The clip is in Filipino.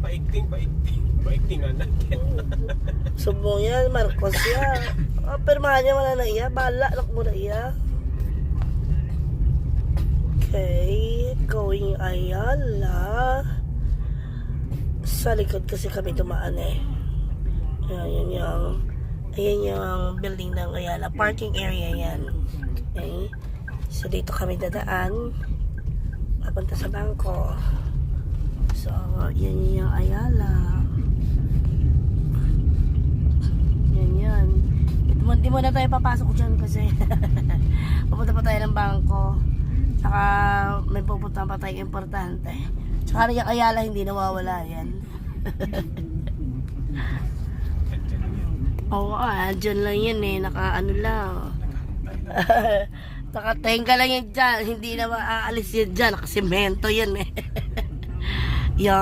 paigtingan natin. Subong yan, Marcos yan. Pirmahan niya wala na iya. Bala, look mo na iya. Okay, going Ayala. Sa likod kasi kami dumaan eh. Ayan yung building ng Ayala. Parking area yan. Okay. So dito kami dadaan. Papunta sa bangko. So, yan yung Ayala. Yan. Hindi mo na tayo papasok dyan kasi pupunta pa tayo ng bangko. Saka may pupunta pa tayo importante. Saka yung Ayala hindi nawawala yan. Oo, dyan lang yan eh. Naka-ano lang. Nakatenga lang yan dyan. Hindi na maaalis yan dyan. Nakasimento yan eh. Yan.